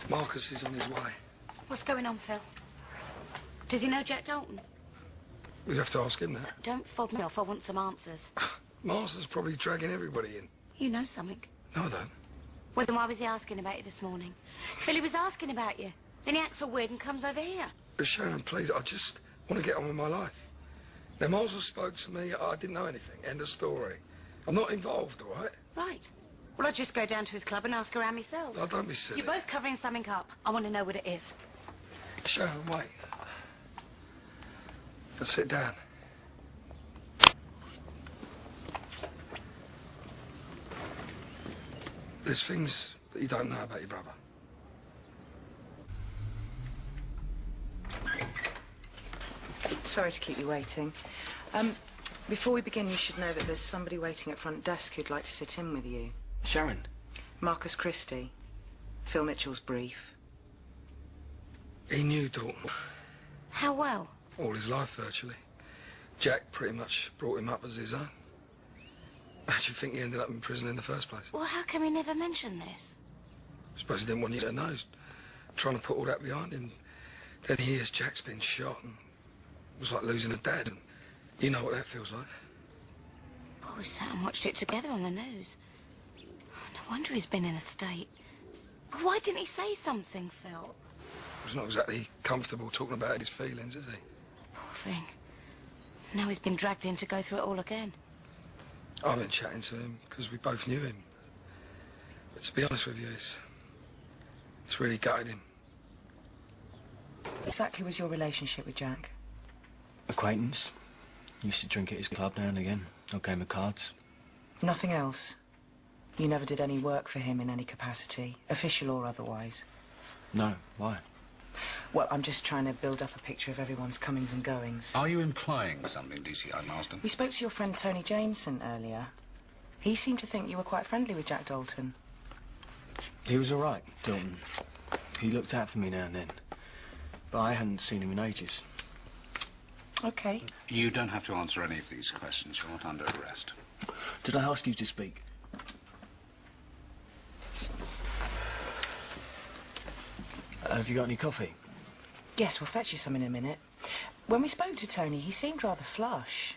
Marcus is on his way. What's going on, Phil? Does he know Jack Dalton? We'd have to ask him that. Don't fob me off. I want some answers. Master's probably dragging everybody in. You know something. No, I don't. Well, then why was he asking about you this morning? Phil, he was asking about you. Then he acts all weird and comes over here. But Sharon, please, I just want to get on with my life. Now, Miles spoke to me. I didn't know anything. End of story. I'm not involved, all right? Right. Well, I'll just go down to his club and ask around myself. Oh, don't be silly. You're both covering something up. I want to know what it is. Sharon, wait. Let's sit down. There's things that you don't know about your brother. Sorry to keep you waiting. Before we begin, you should know that there's somebody waiting at front desk who'd like to sit in with you. Sharon? Marcus Christie. Phil Mitchell's brief. He knew Dalton. How well? All his life, virtually. Jack pretty much brought him up as his own. How do you think he ended up in prison in the first place? Well, how come he never mentioned this? I suppose he didn't want you to know. He's trying to put all that behind him. Then he hears Jack's been shot, and it was like losing a dad. And you know what that feels like. Well, we sat and watched it together on the news. No wonder he's been in a state. But why didn't he say something, Phil? He's not exactly comfortable talking about his feelings, is he? Poor thing. Now he's been dragged in to go through it all again. I've been chatting to him because we both knew him. But to be honest with you, it's really gutted him. Exactly was your relationship with Jack? Acquaintance. Used to drink at his club now and again. No game of cards. Nothing else? You never did any work for him in any capacity, official or otherwise? No, why? Well, I'm just trying to build up a picture of everyone's comings and goings. Are you implying something, DCI Marsden? We spoke to your friend Tony Jameson earlier. He seemed to think you were quite friendly with Jack Dalton. He was all right, Dalton. He looked out for me now and then. But I hadn't seen him in ages. OK. You don't have to answer any of these questions. You're not under arrest. Did I ask you to speak? Have you got any coffee? Yes, we'll fetch you some in a minute. When we spoke to Tony, he seemed rather flush.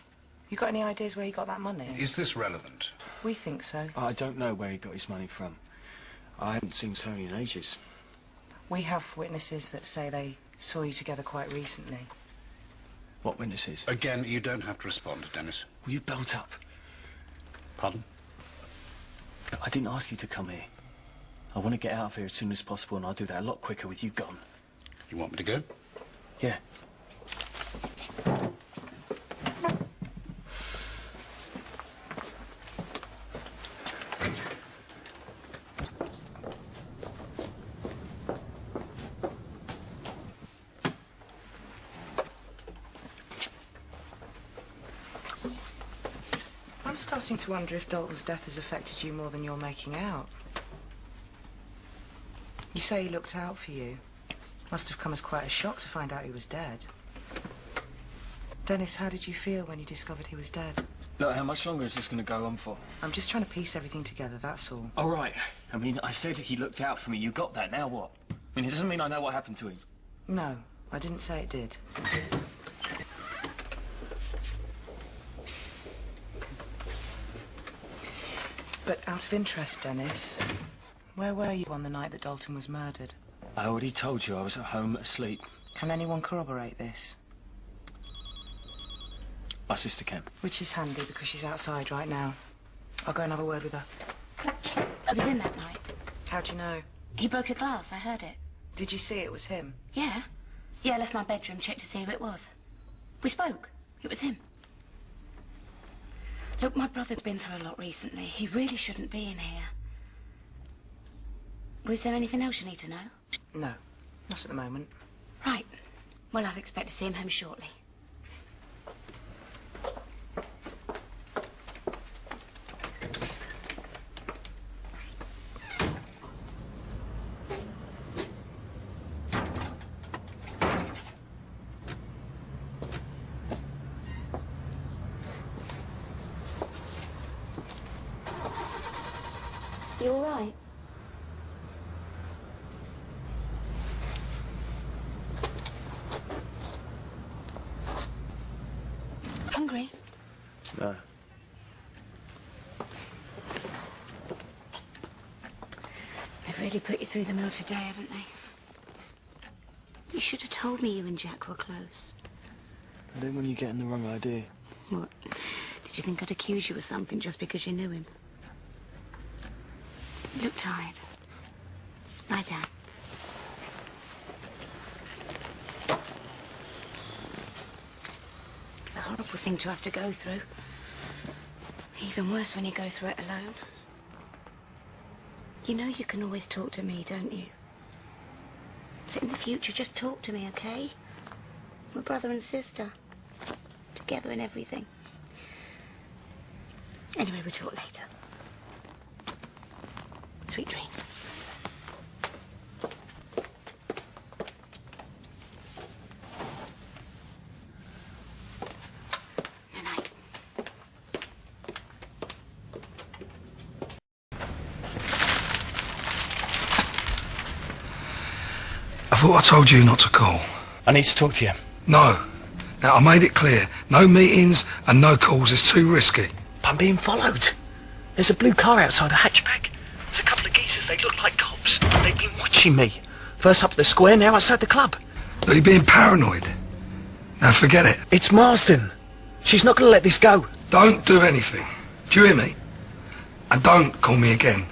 You got any ideas where he got that money? Is this relevant? We think so. I don't know where he got his money from. I haven't seen Tony in ages. We have witnesses that say they saw you together quite recently. What witnesses? Again, you don't have to respond, Dennis. Will you belt up? Pardon? I didn't ask you to come here. I want to get out of here as soon as possible, and I'll do that a lot quicker with you gone. You want me to go? Yeah. I'm starting to wonder if Dalton's death has affected you more than you're making out. You say he looked out for you. Must have come as quite a shock to find out he was dead. Dennis, how did you feel when you discovered he was dead? Look, how much longer is this going to go on for? I'm just trying to piece everything together, that's all. All right. I mean, I said he looked out for me. You got that. Now what? I mean, it doesn't mean I know what happened to him. No, I didn't say it did. But out of interest, Dennis, where were you on the night that Dalton was murdered? I already told you I was at home asleep. Can anyone corroborate this? My sister can. Which is handy because she's outside right now. I'll go and have a word with her. I was in that night. How'd you know? He broke a glass. I heard it. Did you see it was him? Yeah. Yeah, I left my bedroom, checked to see who it was. We spoke. It was him. Look, my brother's been through a lot recently. He really shouldn't be in here. Was there anything else you need to know? No, not at the moment. Right. Well, I'll expect to see him home shortly. You all right? No. They've really put you through the mill today, haven't they? You should have told me you and Jack were close. I don't want you getting the wrong idea. What? Did you think I'd accuse you of something just because you knew him? You look tired. Lie down. It's a horrible thing to have to go through. Even worse when you go through it alone. You know you can always talk to me, don't you? So in the future, just talk to me, okay? We're brother and sister. Together in everything. Anyway, we'll talk later. Sweet dreams. Good night. I thought I told you not to call. I need to talk to you. No. Now, I made it clear. No meetings and no calls. It's too risky. I'm being followed. There's a blue car outside a hatchback. There's a couple of geezers. They look like cops. They've been watching me. First up at the square, now outside the club. Look, you're being paranoid. Now, forget it. It's Marsden. She's not going to let this go. Don't do anything. Do you hear me? And don't call me again.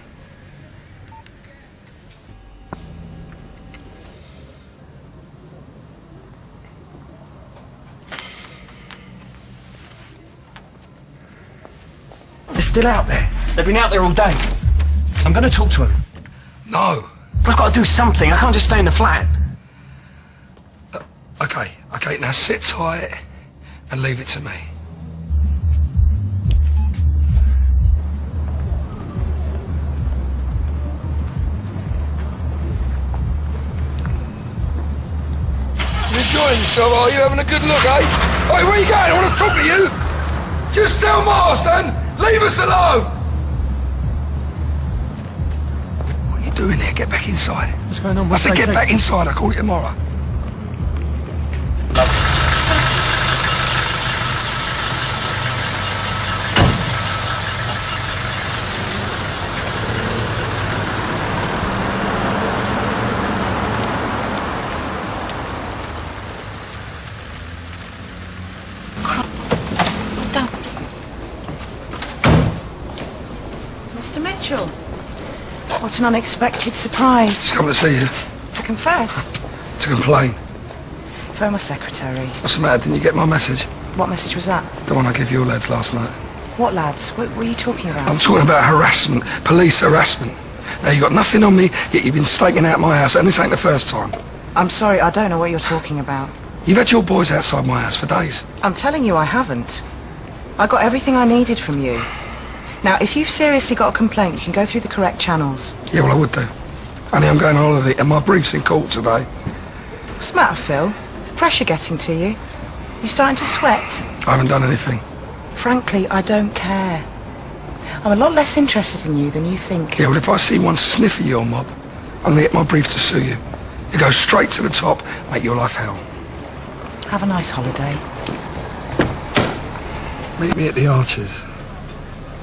They're still out there. They've been out there all day. I'm going to talk to them. No. But I've got to do something. I can't just stay in the flat. Okay, now sit tight and leave it to me. You enjoying yourself, are you? Having a good look, eh? Hey, where you going? I want to talk to you. Just tell Marsden, leave us alone. What are you doing there? Get back inside. What's going on? I said get back inside. I'll call you tomorrow. Mr. Mitchell. What an unexpected surprise. Just come to see you. To confess. To complain. Phone my secretary. What's the matter? Didn't you get my message? What message was that? The one I gave your lads last night. What lads? What are you talking about? I'm talking about harassment, police harassment. Now, you got nothing on me, yet you've been staking out my house, and this ain't the first time. I'm sorry, I don't know what you're talking about. You've had your boys outside my house for days. I'm telling you I haven't. I got everything I needed from you. Now, if you've seriously got a complaint, you can go through the correct channels. Yeah, well, I would do. Only I'm going on holiday, and my brief's in court today. What's the matter, Phil? Pressure getting to you? You starting to sweat? I haven't done anything. Frankly, I don't care. I'm a lot less interested in you than you think. Yeah, well, if I see one sniff of your mob, I'm going to get my brief to sue you. You go straight to the top, make your life hell. Have a nice holiday. Meet me at the Arches.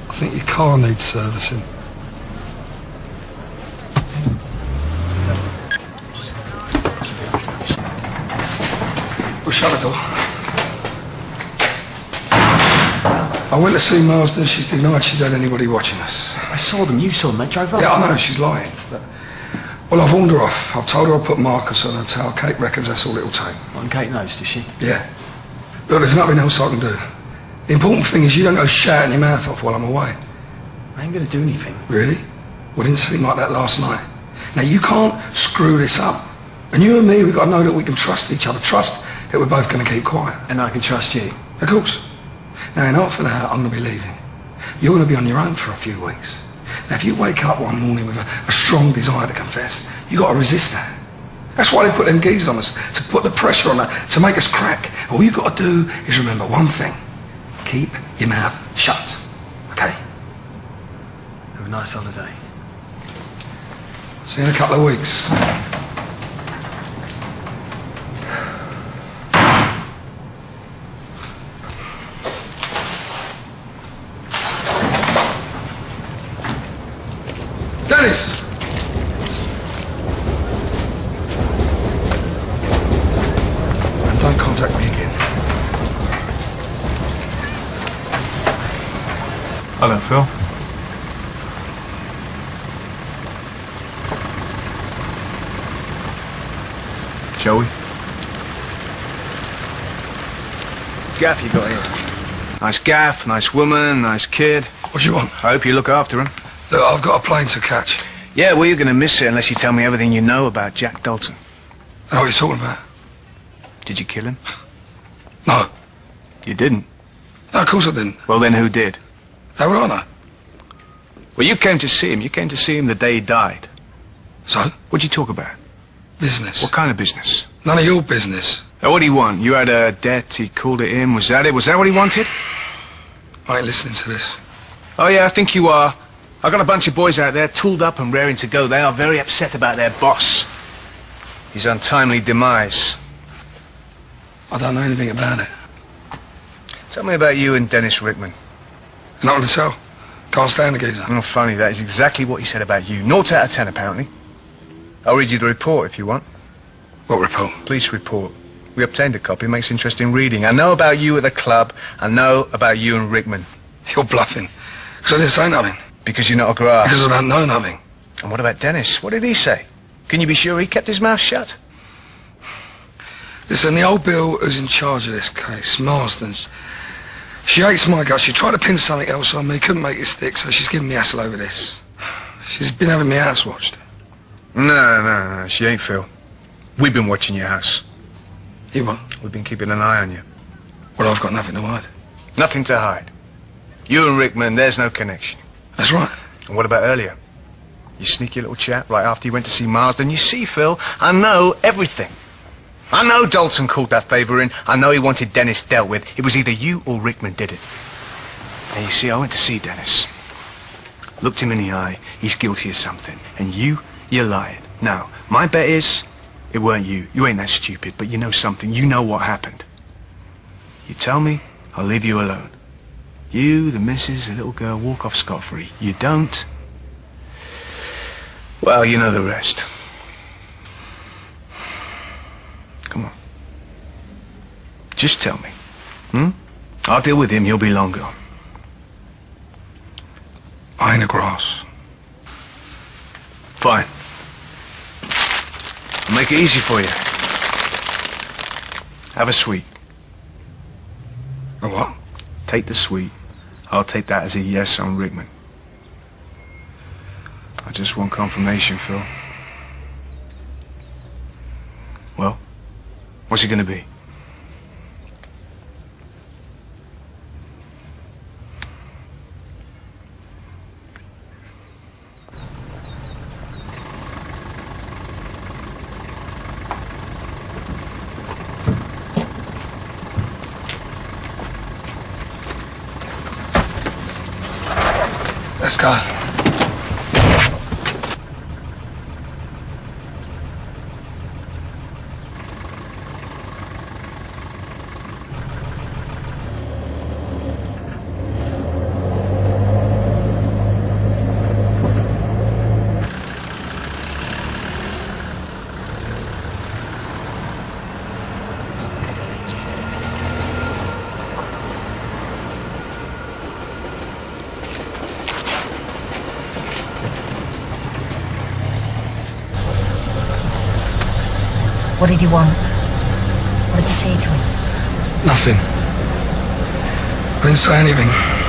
I think your car needs servicing. We'll shut the door. I went to see Marsden. She's denied she's had anybody watching us. I saw them. You saw them. They drove off. Yeah, I know. She's lying. But, well, I've warned her off. I've told her I'll put Marcus on her tail. Kate reckons that's all it'll take. And Kate knows, does she? Yeah. Look, there's nothing else I can do. The important thing is you don't go shouting your mouth off while I'm away. I ain't going to do anything. Really? Well, didn't seem like that last night. Now, you can't screw this up. And you and me, we've got to know that we can trust each other. Trust that we're both going to keep quiet. And I can trust you. Of course. Now, in half an hour, I'm going to be leaving. You're going to be on your own for a few weeks. Now, if you wake up one morning with a strong desire to confess, you've got to resist that. That's why they put them geezers on us, to put the pressure on us, to make us crack. All you've got to do is remember one thing. Keep your mouth shut. Okay? Have a nice holiday. See you in a couple of weeks. don't contact me again. Hello, Phil. Shall we? Gaff you got here? Nice gaff, nice woman, nice kid. What do you want? I hope you look after him. Look, I've got a plane to catch. Yeah, well, you're going to miss it unless you tell me everything you know about Jack Dalton. I know what you're talking about. Did you kill him? No. You didn't? No, of course I didn't. Well, then who did? How would I know? Well, you came to see him. You came to see him the day he died. So? What'd you talk about? Business. What kind of business? None of your business. Now, what did he want? You had a debt, he called it in. Was that it? Was that what he wanted? I ain't listening to this. Oh, yeah, I think you are. I've got a bunch of boys out there, tooled up and raring to go. They are very upset about their boss. His untimely demise. I don't know anything about it. Tell me about you and Dennis Rickman. You're not going to tell. Can't stand the geezer. Oh, funny, that is exactly what he said about you. 0 out of 10, apparently. I'll read you the report if you want. What report? Police report. We obtained a copy. Makes interesting reading. I know about you at the club. I know about you and Rickman. You're bluffing. Because I didn't say nothing. Because you're not a grass. Because I don't know nothing. And what about Dennis? What did he say? Can you be sure he kept his mouth shut? Listen, the old Bill who's in charge of this case, Marsden's, she hates my guts. She tried to pin something else on me, couldn't make it stick, so she's giving me hassle over this. She's been having me house watched. No, she ain't, Phil. We've been watching your house. You what? We've been keeping an eye on you. Well, I've got nothing to hide. Nothing to hide. You and Rickman, there's no connection. That's right. And what about earlier? You sneaky little chap right after you went to see Marsden. You see, Phil, I know everything. I know Dalton called that favour in. I know he wanted Dennis dealt with. It was either you or Rickman did it. And you see, I went to see Dennis. Looked him in the eye. He's guilty of something. And you're lying. Now, my bet is, it weren't you. You ain't that stupid, but you know something. You know what happened. You tell me, I'll leave you alone. You, the missus, the little girl, walk off scot-free. You don't, well, you know the rest. Come on. Just tell me. I'll deal with him. He'll be long gone. I ain't a grass. Fine. I'll make it easy for you. Have a sweet. A what? Take the sweet. I'll take that as a yes on Rickman. I just want confirmation, Phil. Well, what's it gonna be? Let's go. What did you want? What did you say to him? Nothing. I didn't say anything.